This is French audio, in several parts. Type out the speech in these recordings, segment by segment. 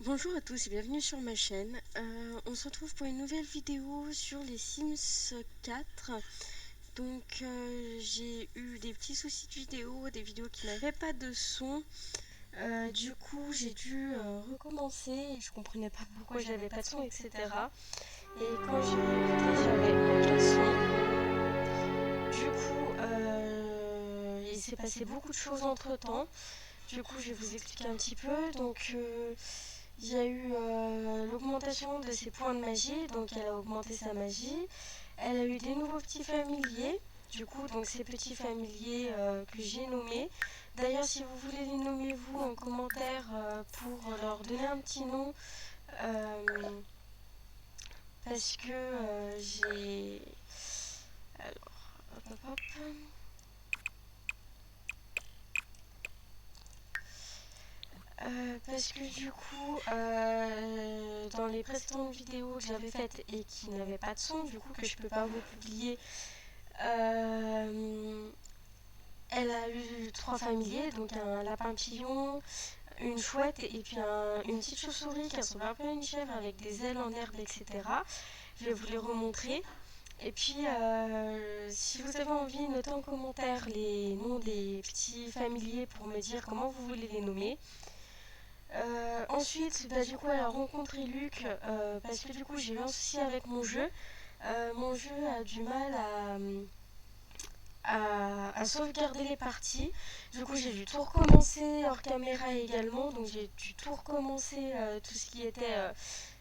Bonjour à tous et bienvenue sur ma chaîne. On se retrouve pour une nouvelle vidéo sur les Sims 4. Donc j'ai eu des petits soucis de vidéo, des vidéos qui n'avaient pas de son. Du coup j'ai dû recommencer et je comprenais pas pourquoi j'avais pas de son, etc. Et quand j'ai écouté, j'avais aucun son. Du coup il s'est passé beaucoup de choses entre temps. Du coup je vais vous expliquer un petit peu. Donc il y a eu l'augmentation de ses points de magie, donc elle a augmenté sa magie. Elle a eu des nouveaux petits familiers, du coup, donc ces petits familiers que j'ai nommés. D'ailleurs, si vous voulez les nommer vous en commentaire pour leur donner un petit nom, euh, parce que j'ai. Alors, hop, hop, hop. Parce que du coup, dans les précédentes vidéos que j'avais faites et qui n'avaient pas de son, du coup que je peux pas vous publier, elle a eu trois familiers, donc un lapin pillon, une chouette et puis une petite chauve-souris qui ressemble un peu à une chèvre avec des ailes en herbe, etc. Je vais vous les remontrer. Et puis, si vous avez envie, notez en commentaire les noms des petits familiers pour me dire comment vous voulez les nommer. Ensuite, du coup, elle a rencontré Luc parce que du coup, j'ai eu un souci avec mon jeu. Mon jeu a du mal à sauvegarder les parties. Du coup, j'ai dû tout recommencer hors caméra également. Donc, j'ai dû tout recommencer tout ce qui était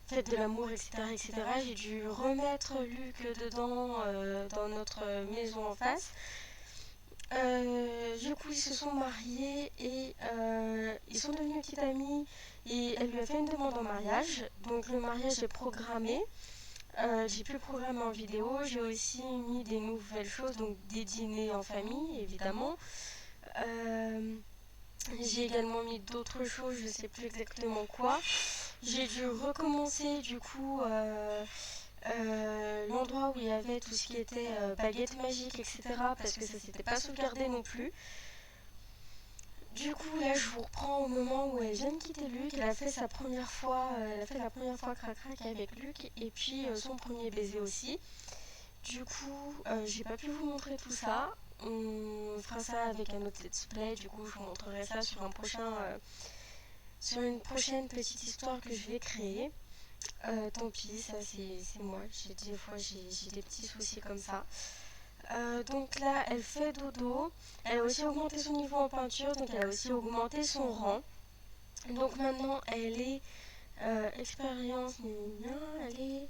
fête de l'amour, etc., etc. J'ai dû remettre Luc dedans dans notre maison en face. Du coup, ils se sont mariés et ils sont devenus petites amies. Et elle lui a fait une demande en mariage. Donc, le mariage est programmé. J'ai pu le programmer en vidéo. J'ai aussi mis des nouvelles choses, donc des dîners en famille, évidemment. Euh, j'ai également mis d'autres choses, je ne sais plus exactement quoi. J'ai dû recommencer du coup l'endroit où il y avait tout ce qui était baguette magique, etc. Parce que ça s'était pas sauvegardé non plus. Du coup, là, je vous reprends au moment où elle vient de quitter Luc. Elle a fait sa première fois, elle a fait la première fois crac-crac avec Luc et puis son premier baiser aussi. Du coup, j'ai pas pu vous montrer tout ça. On fera ça avec un autre let's play. Du coup, je vous montrerai ça sur sur une prochaine petite histoire que je vais créer. Tant pis, ça c'est moi. Des fois, j'ai des petits soucis comme ça. Donc là, elle fait dodo. Elle a aussi augmenté son niveau en peinture, donc elle a aussi augmenté son rang. Donc maintenant, elle est expérience, elle est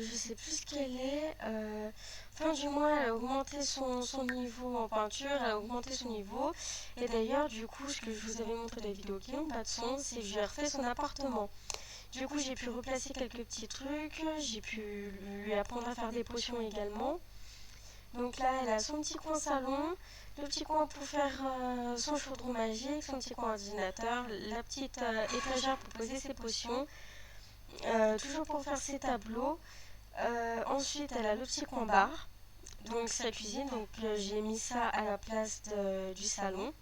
je sais plus ce qu'elle est. Enfin, du moins, elle a augmenté son niveau en peinture, elle a augmenté son niveau. Et d'ailleurs, du coup, ce que je vous avais montré dans les vidéos qui n'ont pas de son, c'est que j'ai refait son appartement. Du coup, j'ai pu replacer quelques petits trucs, j'ai pu lui apprendre à faire des potions également. Donc là, elle a son petit coin salon, le petit coin pour faire son chaudron magique, son petit coin ordinateur, la petite étagère pour poser ses potions, toujours pour faire ses tableaux. Ensuite, elle a le petit coin bar, donc sa cuisine. Donc j'ai mis ça à la place du salon.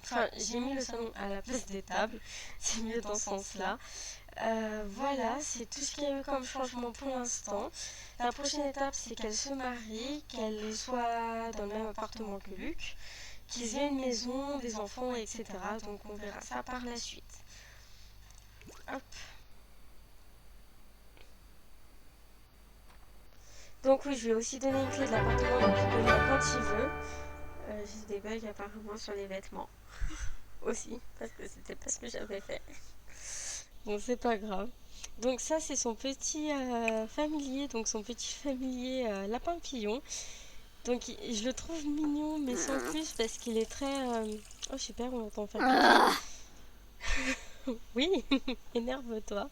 Enfin, j'ai mis le salon à la place des tables. C'est mieux dans ce sens-là. Voilà, c'est tout ce qu'il y a eu comme changement pour l'instant. La prochaine étape, c'est qu'elle se marie, qu'elle soit dans le même appartement que Luc, qu'ils aient une maison, des enfants, etc. Donc on verra ça par la suite. Hop. Donc oui, je lui ai aussi donné une clé de l'appartement, donc il peut venir quand il veut. J'ai des bugs apparemment sur les vêtements aussi, parce que c'était pas ce que j'avais fait. Bon, c'est pas grave. Donc ça, c'est son petit familier, donc son petit familier lapin pillon. Donc je le trouve mignon, mais sans plus, parce qu'il est très... Oh super, on l'entend faire pipi. Oui, énerve-toi.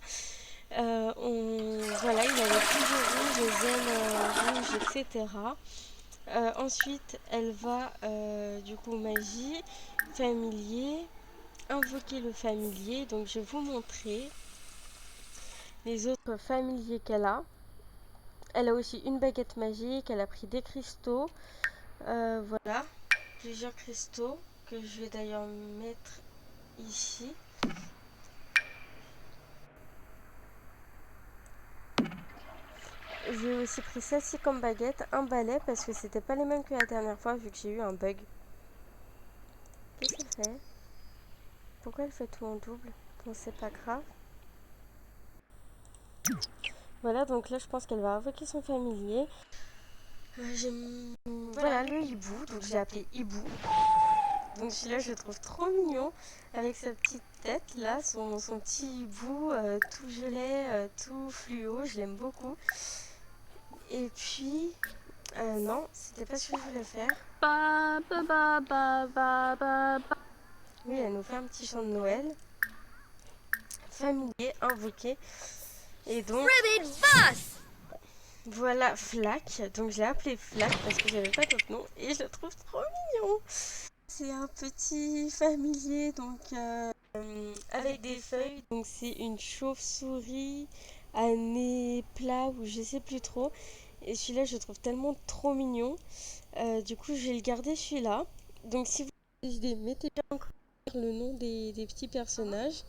Voilà, il a les petits rouges, les ailes rouges, etc. Ensuite, elle va, du coup, magie, familier, invoquer le familier. Donc, je vais vous montrer les autres familiers qu'elle a. Elle a aussi une baguette magique, elle a pris des cristaux. Voilà, plusieurs cristaux que je vais d'ailleurs mettre ici. J'ai aussi pris celle-ci comme baguette, un balai, parce que c'était pas les mêmes que la dernière fois, vu que j'ai eu un bug. Qu'est-ce qu'elle fait? Pourquoi elle fait tout en double? Bon, c'est pas grave. Voilà, donc là, je pense qu'elle va invoquer son familier. Voilà, le hibou, donc je l'ai appelé hibou. Donc celui-là, je le trouve trop mignon, avec sa petite tête, là, son petit hibou, tout gelé, tout fluo, je l'aime beaucoup. Et puis, non, c'était pas ce que je voulais faire. Oui, elle nous fait un petit chant de Noël, familier, invoqué. Et donc, voilà Flac. Donc je l'ai appelé Flac parce que j'avais pas d'autre nom et je le trouve trop mignon. C'est un petit familier donc avec des feuilles. Donc c'est une chauve-souris à nez plat ou je sais plus trop. Et celui-là je le trouve tellement trop mignon. Du coup je vais le garder celui-là. Donc si vous avez des idées, mettez bien en commentaire le nom des petits personnages,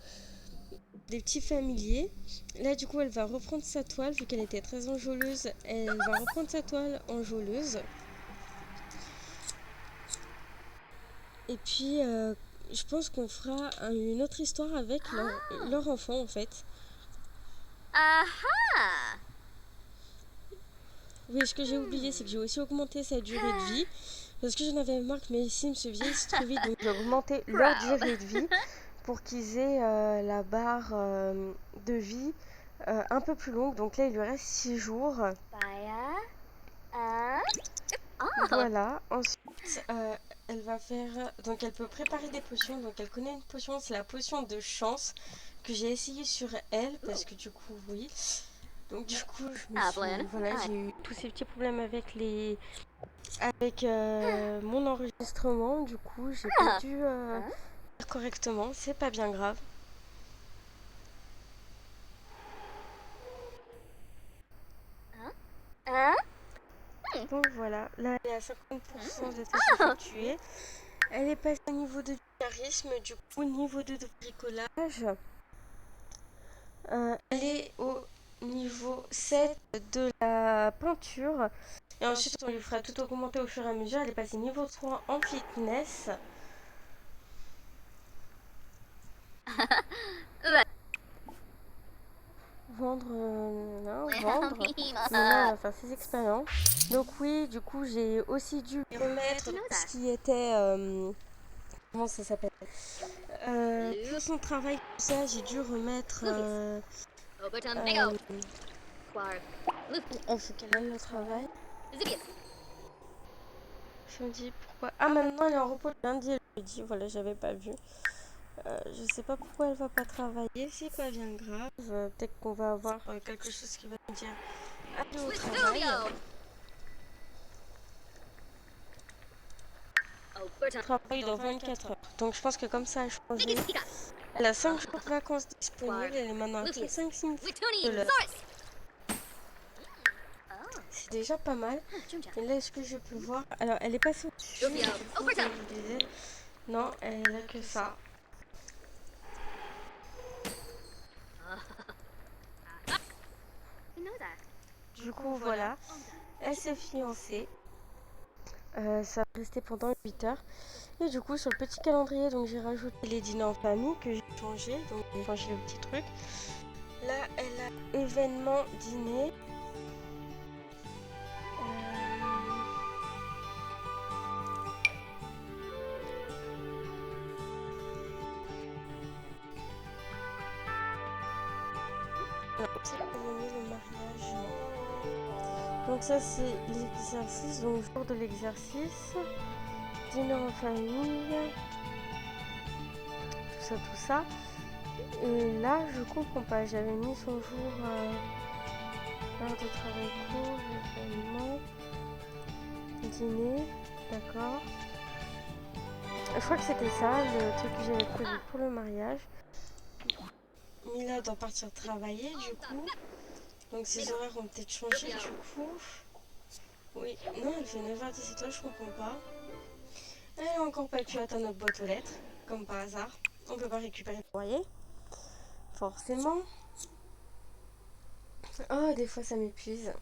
des petits familiers. Là du coup elle va reprendre sa toile vu qu'elle était très enjôleuse. Elle va reprendre sa toile enjôleuse. Et puis je pense qu'on fera une autre histoire avec leur enfant en fait. Oui, ce que j'ai oublié, c'est que j'ai aussi augmenté sa durée de vie. Parce que j'en avais marre que mes Sims se vieillissent trop vite. Donc j'ai augmenté leur durée de vie pour qu'ils aient la barre de vie un peu plus longue. Donc là, il lui reste 6 jours. Voilà. Ensuite, elle va faire... Donc elle peut préparer des potions. Donc elle connaît une potion, c'est la potion de chance que j'ai essayé sur elle. Parce que du coup, oui. Donc du coup, voilà, j'ai eu tous ces petits problèmes avec mon enregistrement. Du coup, j'ai pas dû faire correctement. C'est pas bien grave. Donc voilà, là elle est à 50% de tâches effectuées. Elle est passée au niveau de charisme, du coup niveau de bricolage. Elle est au niveau 7 de la peinture. Et ensuite on lui fera tout augmenter au fur et à mesure. Elle est passée niveau 3 en fitness. Vendre, vendre. Maintenant, elle va faire ses expériences. Donc oui, du coup, j'ai aussi dû remettre ce qui était... comment ça s'appelle pour son travail, tout ça, j'ai dû remettre... il faut qu'elle aille au travail. Je me dis pourquoi... Ah, maintenant, elle est en repos le lundi et le jeudi. Voilà, j'avais pas vu. Je sais pas pourquoi elle va pas travailler. C'est pas bien grave. Peut-être qu'on va avoir quelque chose qui va me dire aller au travail. Travail dans 24 heures. Donc je pense que comme ça, elle choisit. Elle a 5 jours de vacances disponibles. Elle est maintenant à 35 minutes de l'heure. C'est déjà pas mal. Et là, est-ce que je peux voir? Alors, elle est passée au-dessus. Du coup, comme je vous disais, non, elle a que ça. Du coup, voilà. Elle s'est fiancée. Ça va rester pendant 8 heures. Et du coup, sur le petit calendrier, donc j'ai rajouté les dîners en famille que j'ai changé. Donc, j'ai changé le petit truc. Là, elle a événement dîner. Alors, cérémonie, le mariage. Donc ça, c'est l'exercice. Donc, jour de l'exercice. Dîner en famille. Tout ça. Et là, je comprends pas. J'avais mis son jour heure de travail court, événement, dîner, d'accord. Je crois que c'était ça, le truc que j'avais prévu pour le mariage. Mila doit partir travailler, du coup. Donc ses horaires ont peut-être changé, du coup. Oui, non, elle fait 9h-17h, je comprends pas. Elle n'a encore pas pu atteindre notre boîte aux lettres, comme par hasard. On peut pas récupérer le courrier. Forcément. Oh, des fois ça m'épuise.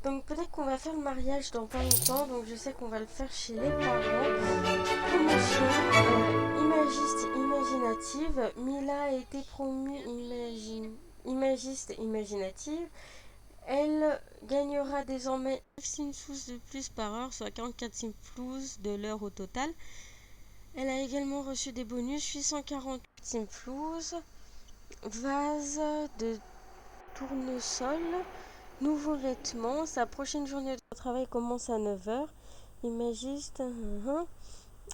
Donc peut-être qu'on va faire le mariage dans pas longtemps, donc je sais qu'on va le faire chez les parents. Promotion imaginative. Mila a été promue imagiste imaginative. Elle gagnera désormais 5 sous de plus par heure, soit 44 plus de l'heure au total. Elle a également reçu des bonus 840 plus, vase de tournesol, nouveaux vêtements. Sa prochaine journée de travail commence à 9 h. Imagiste,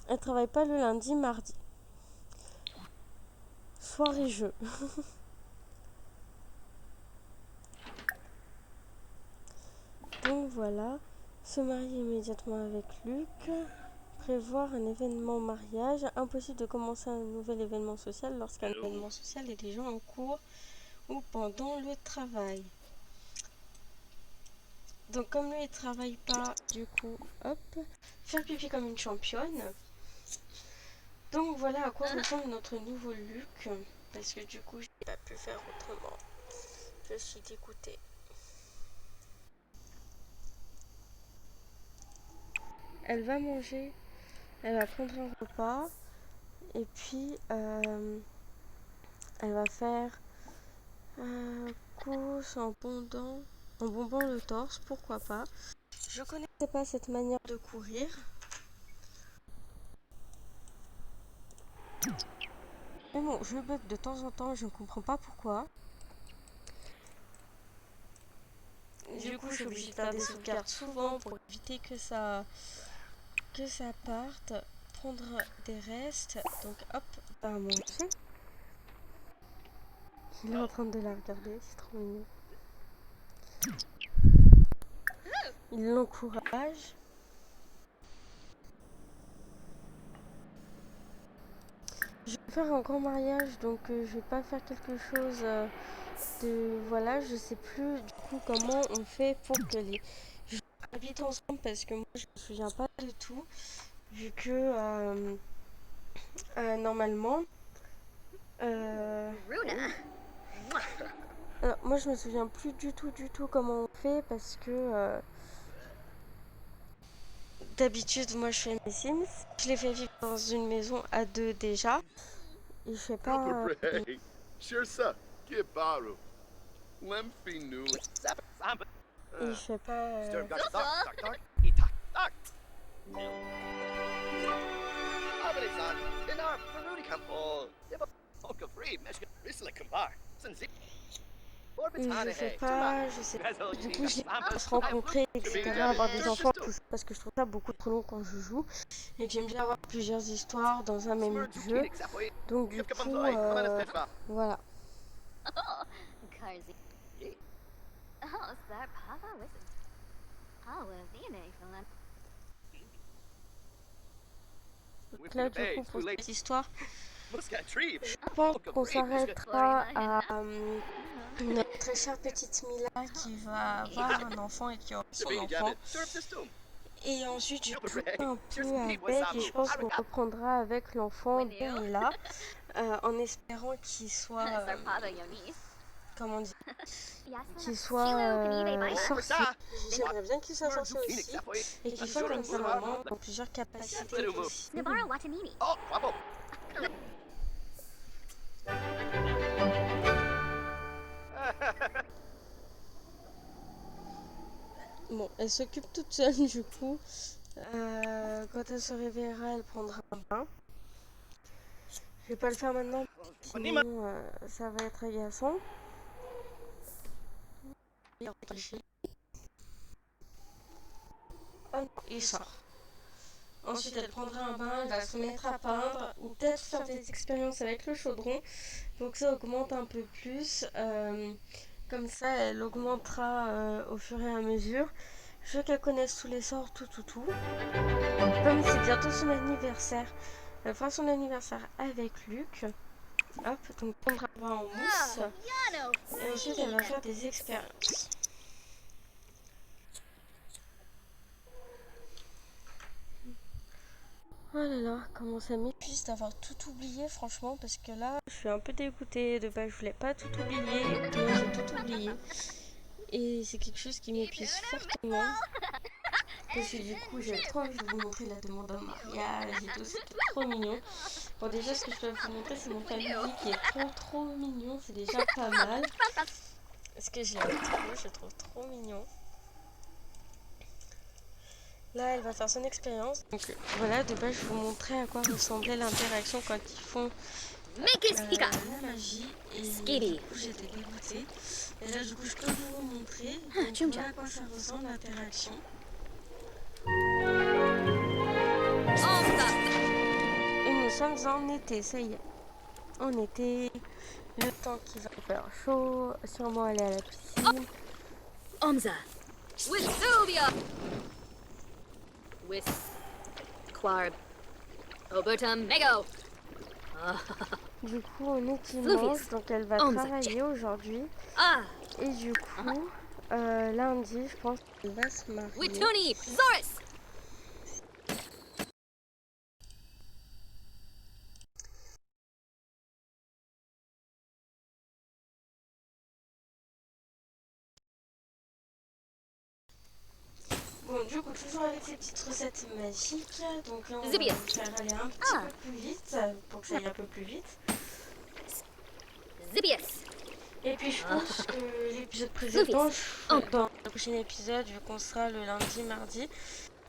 elle travaille pas le lundi, mardi. Soirée jeu. Donc voilà, se marier immédiatement avec Luc, prévoir un événement mariage, impossible de commencer un nouvel événement social lorsqu'un événement social est déjà en cours ou pendant le travail. Donc comme lui il travaille pas, du coup, hop, faire pipi comme une championne. Donc voilà à quoi ressemble notre nouveau Luc, parce que du coup j'ai pas pu faire autrement. Je suis dégoûtée. Elle va manger, elle va prendre un repas et puis elle va faire course en bombant le torse, pourquoi pas. Je connaissais pas cette manière de courir. Mais bon, je bug de temps en temps, je ne comprends pas pourquoi. Du coup, je suis obligée de faire des sauvegardes souvent pour éviter que ça parte. Prendre des restes. Donc hop, à manger. Il est en train de la regarder, c'est trop mignon. Il l'encourage. Je vais faire un grand mariage, donc je vais pas faire quelque chose de... Voilà, je sais plus du coup comment on fait pour que les gens habitent ensemble, parce que moi je me souviens pas du tout, vu que normalement... alors, moi je me souviens plus du tout comment on fait, parce que... d'habitude, moi je fais mes Sims. Je les fais vivre dans une maison à deux déjà. Et je sais pas... Et je sais pas... Et je sais pas, je sais pas. Du coup, je les laisse se rencontrer, etc., avoir des enfants, tout ça, parce que je trouve ça beaucoup trop long quand je joue. Et que j'aime bien avoir plusieurs histoires dans un même jeu. Donc, du coup, voilà. Donc là, du coup, pour cette histoire, je pense qu'on s'arrêtera à notre très chère petite Mila qui va avoir un enfant et qui aura son enfant. Et ensuite, je jouerai un peu avec, et je pense qu'on reprendra avec l'enfant de Mila, en espérant qu'il soit, comment dire, qu'il soit sorcier. J'aimerais bien qu'il soit sorcier aussi, et qu'il soit comme sa maman dans plusieurs capacités possibles. Bon, elle s'occupe toute seule du coup. Quand elle se réveillera, elle prendra un bain. Je vais pas le faire maintenant, sinon ça va être agaçant. Il sort. Ensuite, elle prendra un bain, elle va se mettre à peindre ou peut-être faire des expériences avec le chaudron pour que ça augmente un peu plus. Comme ça, elle augmentera au fur et à mesure. Je veux qu'elle connaisse tous les sorts, tout. Comme c'est bientôt son anniversaire, elle fera son anniversaire avec Luc. Hop, donc prendra un bain en mousse. Et ensuite, elle va faire des expériences. Oh là là, comment ça m'épuise d'avoir tout oublié, franchement, parce que là, je suis un peu dégoûtée. De base, je voulais pas tout oublier, et puis j'ai tout oublié. Et c'est quelque chose qui m'épuise fortement. Parce que du coup, j'ai trop envie de vous montrer la demande en mariage et tout, c'est trop mignon. Bon, déjà, ce que je peux vous montrer, c'est mon famille qui est trop mignon, c'est déjà pas mal. Parce que je l'aime trop, je le trouve trop mignon. Là, elle va faire son expérience. Donc voilà, de base, je vous montrais à quoi ressemblait l'interaction quand ils font la magie. Et du coup, j'étais dégoûtée. Et là, du coup, je peux vous montrer. Donc voilà à quoi ça ressemble l'interaction. Et nous sommes en été, ça y est. En été, le temps qui va faire chaud, sûrement aller à la piscine. Omza. With Sylvia. With Quarb. Obertum Mego. Du coup, on est dimanche, donc elle va travailler aujourd'hui. Et du coup, lundi, je pense qu'elle va se marier. Wituni. Zoris. Bon, du coup, toujours avec ces petites recettes magiques. Donc là, on va faire aller un petit peu plus vite, pour que ça aille un peu plus vite. Zibius. Et puis, je pense que l'épisode précédent, dans le prochain épisode, vu qu'on sera le lundi, mardi,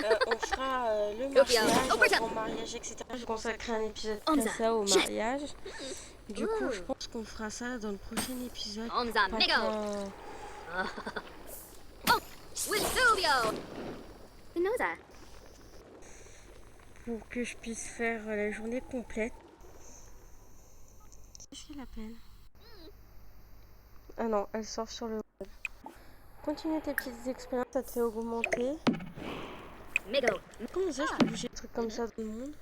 on fera le mariage, un grand mariage, etc. Je consacrerai un épisode à ça, au mariage. Du coup, je pense qu'on fera ça dans le prochain épisode. Pour que je puisse faire la journée complète. Je fais la peine. Ah non, elle sort sur le web. Continue tes petites expériences, ça te fait augmenter. Comment ça, je peux bouger des trucs comme ça dans le monde?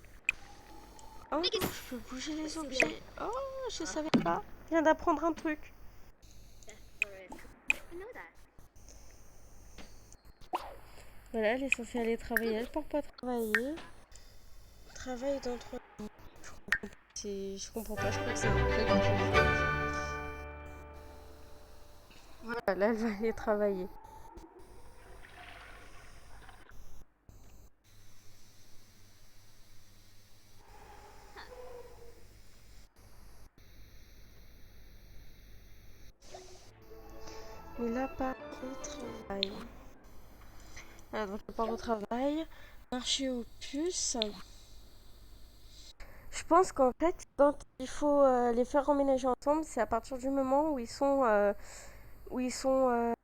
Oh, je peux bouger les objets. Oh, je savais pas. Je viens d'apprendre un truc. Voilà, elle est censée aller travailler. Elle part pas travailler. Travail dans 3 jours. Je comprends pas, je crois que c'est un truc. Voilà, là, elle va aller travailler. Mais là, pas au travail. Ah, donc, elle part au travail. Marché aux puces. Je pense qu'en fait, quand il faut les faire emménager ensemble, c'est à partir du moment où ils sont, où ils sont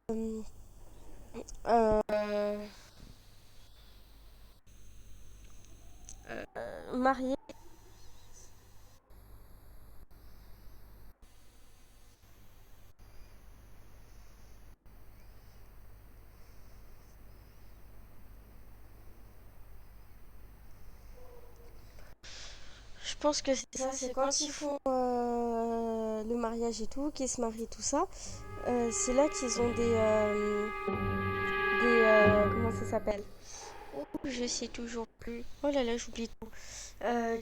mariés. Je pense que c'est ça, c'est quand ils font le mariage et tout, qu'ils se marient, tout ça. C'est là qu'ils ont comment ça s'appelle? Oh, je sais toujours plus. Oh là là, j'oublie tout.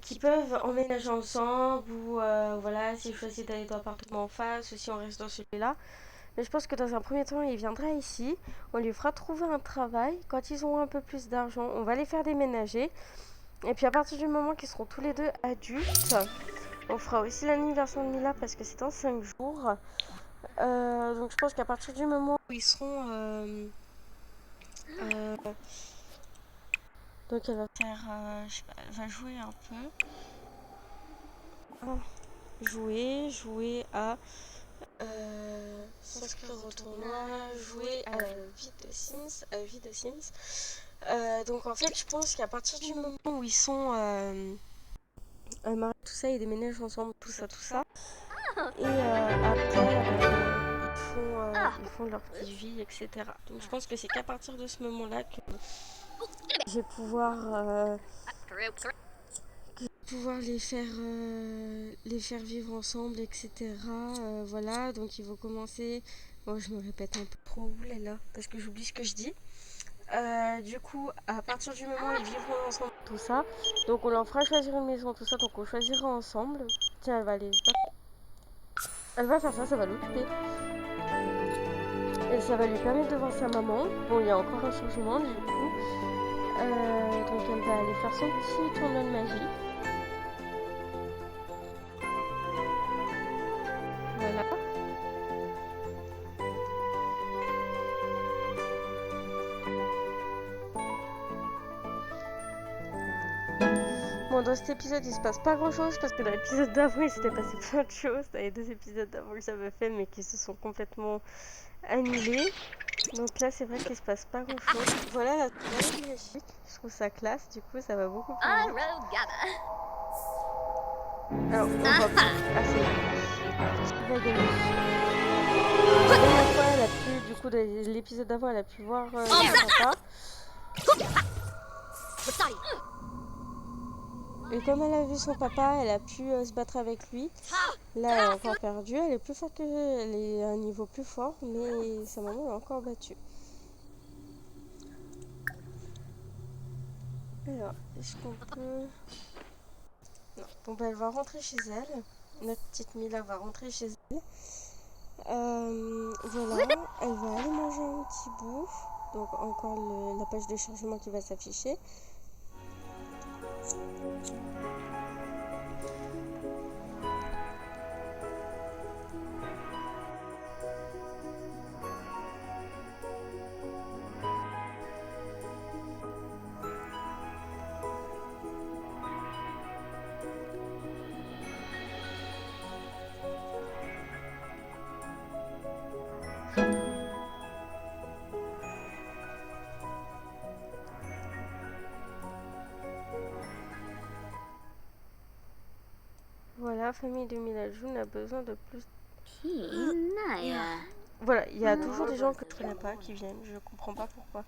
Qui peuvent emménager ensemble ou voilà, s'ils choisissent d'aller dans l'appartement en face ou si on reste dans celui-là. Mais je pense que dans un premier temps, il viendra ici. On lui fera trouver un travail. Quand ils auront un peu plus d'argent, on va les faire déménager. Et puis à partir du moment qu'ils seront tous les deux adultes, on fera aussi l'anniversaire de Mila parce que c'est dans 5 jours. Donc je pense qu'à partir du moment où ils seront... donc elle va faire... je sais pas, elle va jouer un peu. Oh, jouer à... s'inscrire au tournoi, jouer à la vie de Sims. Donc en fait je pense qu'à partir du moment où ils sont... mariés, tout ça, ils déménagent ensemble, tout ça. Et après, ils font leur petite vie, etc. Donc je pense que c'est qu'à partir de ce moment-là que je vais pouvoir les faire vivre ensemble, etc. Voilà, donc ils vont commencer. Bon, je me répète un peu trop, oulala, parce que j'oublie ce que je dis. Du coup, à partir du moment où ils vivront ensemble, tout ça, donc on leur fera choisir une maison, tout ça, donc on choisira ensemble. Tiens, elle va aller. Elle va faire ça, ça va l'occuper. Et ça va lui permettre de voir sa maman. Bon, il y a encore un changement du coup. Donc elle va aller faire son petit tournoi de magie. Voilà. Bon, dans cet épisode, il se passe pas grand chose parce que dans l'épisode d'avant, il s'était passé plein de choses. Il y a 2 épisodes d'avant que j'avais fait, mais qui se sont complètement annulés. Donc là, c'est vrai qu'il se passe pas grand chose. Voilà la toile magique. Je trouve ça classe, du coup, ça va beaucoup plus vite. Arrogada. Alors, on va pas. Ah, c'est qui va gagner. La dernière fois, elle a pu, du coup, dans l'épisode d'avant, elle a pu voir son papa. Wasari. Et comme elle a vu son papa, elle a pu se battre avec lui. Là, elle a encore perdu. Elle est plus forte que elle est à un niveau plus fort, mais sa maman l'a encore battue. Alors, est-ce qu'on peut... Non. Bon, bah, elle va rentrer chez elle. Notre petite Mila va rentrer chez elle. Voilà, elle va aller manger un petit bout. Donc, encore la page de chargement qui va s'afficher. Voilà, famille de Milajun a besoin de plus. Naya. Voilà, il y a toujours des gens que je connais pas qui viennent, je comprends pas pourquoi.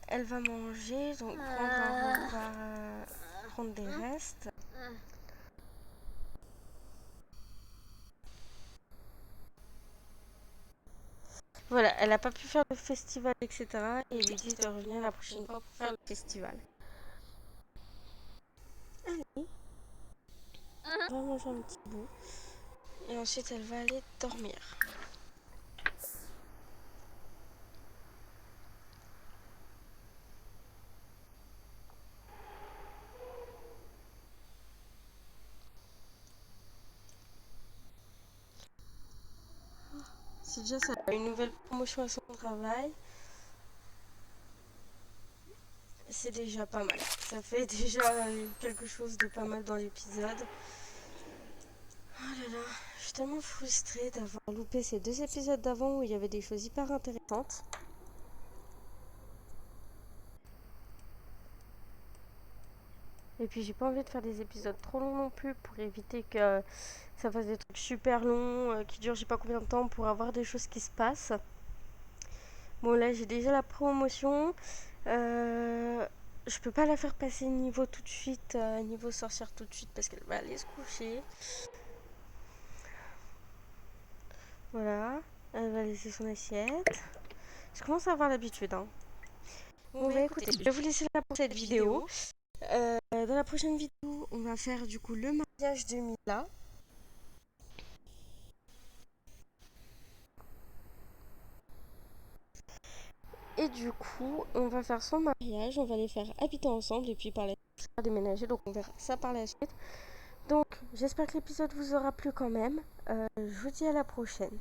Elle va manger, donc prendre un repas, prendre des restes. Voilà, elle n'a pas pu faire le festival, etc. Et ils lui disent de revenir la prochaine fois pour faire le festival. Allez, elle va manger un petit bout. Et ensuite, elle va aller dormir. C'est déjà ça, une nouvelle promotion à son travail. C'est déjà pas mal. Ça fait déjà quelque chose de pas mal dans l'épisode. Oh là là, je suis tellement frustrée d'avoir loupé ces 2 épisodes d'avant où il y avait des choses hyper intéressantes. Et puis j'ai pas envie de faire des épisodes trop longs non plus pour éviter que ça fasse des trucs super longs qui durent je sais pas combien de temps pour avoir des choses qui se passent. Bon là j'ai déjà la promotion. Je peux pas la faire passer niveau tout de suite, niveau sorcière tout de suite parce qu'elle va aller se coucher. Voilà, elle va laisser son assiette. Je commence à avoir l'habitude. Hein. Bon bah écoutez, je vais vous laisser là pour cette vidéo. Dans la prochaine vidéo, on va faire du coup le mariage de Mila. Et du coup, on va faire son mariage, on va les faire habiter ensemble et puis par la suite, on va déménager. Donc on verra ça par la suite. Donc j'espère que l'épisode vous aura plu quand même. Je vous dis à la prochaine.